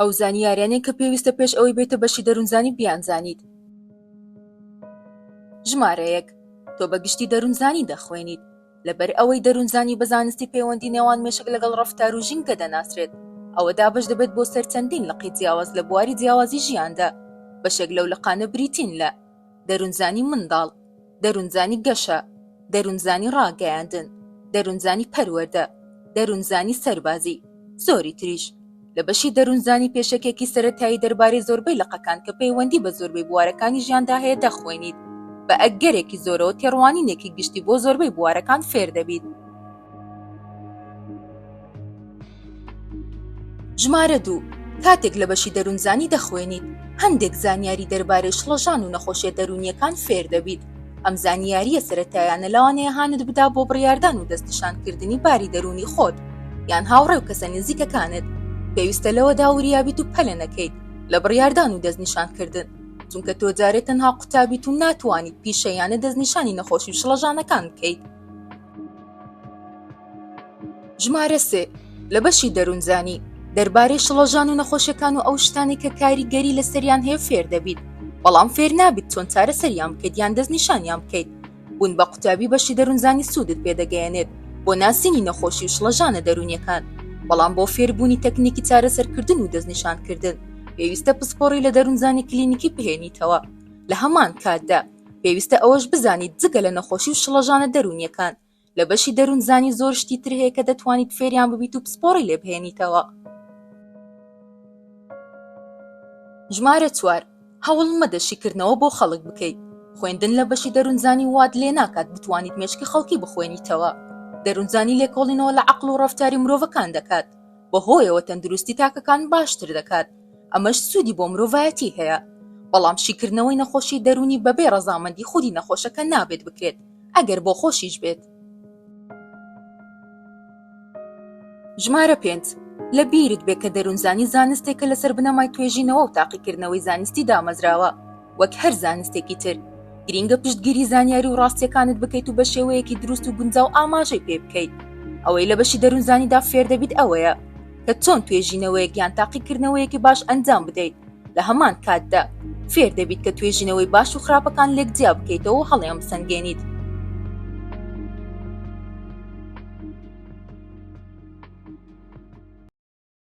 ئەو زانیاریانەی کە پێویستە پێش ئەوەی بێتە بەشی دەروونزانی بیانزانیت. ژمارە 1. تۆ بەگشتی دەروونزانی دەخوێنیت. لەبەر ئەوەی دەروونزانی بە زانستی پەیوەندی نێوان مێشک لەگەڵ ڕەفتار و ژینگە دەناسرێت، ئەوە دابەش دەبێت بۆ سەرچەندین لقی جیاواز لە بواری جیاوازی ژیاندا. بەشێک لەو لقانە بریتین لە دەروونزانی منداڵ، دەروونزانی گەشە، دەروونزانی ڕاگەیاندن، دەروونزانی پەروەردە، دەروونزانی سەربازی، زۆری تریش. لە بەشی دەروونزانی پێشەکێکی سەرەتایی دەربارەی زۆربەی لقەکان کە پەیوەندی بە زۆربەی بوارەکانی ژیاندا هەیە دەخوێنیت. بە ئەگەرێکی زۆرەوە تێڕوانینێکی گشتی بۆ زۆربەی بوارەکان فێر دەبیت. ژمارە 2. کاتێک لە بەشی دەروونزانی دەخوێنیت، هەندێک زانیاری دەربارەی شڵەژان و نەخۆشیە دەرونیەکان فێر دەبیت. ئەم زانیاریە سەرەتایانە لەوانەیە هانت بدا بۆ بڕیاردان و دەستنیشانکردنی باری دەرونی خۆت یان هاوڕێ و کەسە نزیکەکانت. پێویستە لەوەدا وریابیت و پەلە نەکەیت لە بڕیاردان و دەستنیشانکردن، چونکە تۆ جارێ تەنها قوتابیت و ناتوانیت پیشەیانە دەستنیشانی نەخۆشی و شڵەژانەکان بکەیت. ژمارە 3. لە بەشی دەروونزانی دەربارەی شڵەژان و نەخۆشیەکان و ئەو شتانی کە کاریگەری لەسەریان هەیە فێر دەبیت، بەڵام فێر نابیت چۆن چارەسەریان بکەیت یان دەستنیشانیان بکەیت. بوون بە قوتابی بەشی دەروونزانی سوودت پێدەگەیەنێت بۆ ناسینی نەخۆشی و شڵەژانە دەرونیەکان، بەڵام بۆ فێربوونی تەکنیکی چارەسەرکردن و دەستنیشانکردن پێویستە پسپۆڕی لە دەروونزانی کلینیکی بهێنیتەوە. لە هەمان کاتدا پێویستە ئەوەش بزانیت جگە لە نەخۆشی و شڵەژانە دەرونیەکان لە بەشی دەروونزانی زۆر شتی تر هەیە کە دەتوانیت فێریان ببیت و پسپۆڕی لێ بهێنیتەوە. ژمارە 4. هەوڵ مەدە شیکردنەوە بۆ خەڵک بکەیت. خوێندن لە بەشی دەروونزانی وات لێ ناکات بتوانیت مێشکی خەڵکی بخوێنیتەوە. دەروونزانی لێکۆڵینەوە لە عەقڵ و ڕەفتاری مرۆڤەکان دەکات، بەهۆیەوە تەندروستی تاکەکان باشتر دەکات. ئەمەش سوودی بۆ مرۆڤایەتی هەیە. بەڵام شیکردنەوەی نەخۆشی دەرونی بەبێ ڕەزامەندی خودی نەخۆشەکە نابێت بکرێت، ئەگەر بۆ خۆشیش بێت. ژمارە 5. لە بیرت بێت کە دەروونزانی زانستێکە لەسەر بنەمای توێژینەوە و تاقیکردنەوەی زانستی دامەزراوە. وەک هەر زانستێکی تر، گرینگە پشتگیری زانیاری و ڕاستیەکانت بکەیت و بە شێوەیەکی دروست و گونجاو ئاماژەی پێ بکەیت. ئەوەی لە بەشی دەروونزانیدا فێر دەبیت ئەوەیە کە چۆن توێژینەوەیەک یان تاقیکردنەوەیەکی باش ئەنجام بدەیت. لە هەمان کاتدا فێر دەبیت کە توێژینەوەی باش و خراپەکان لێک جیا بکەیتەوە و هەڵیان بسەنگێنیت.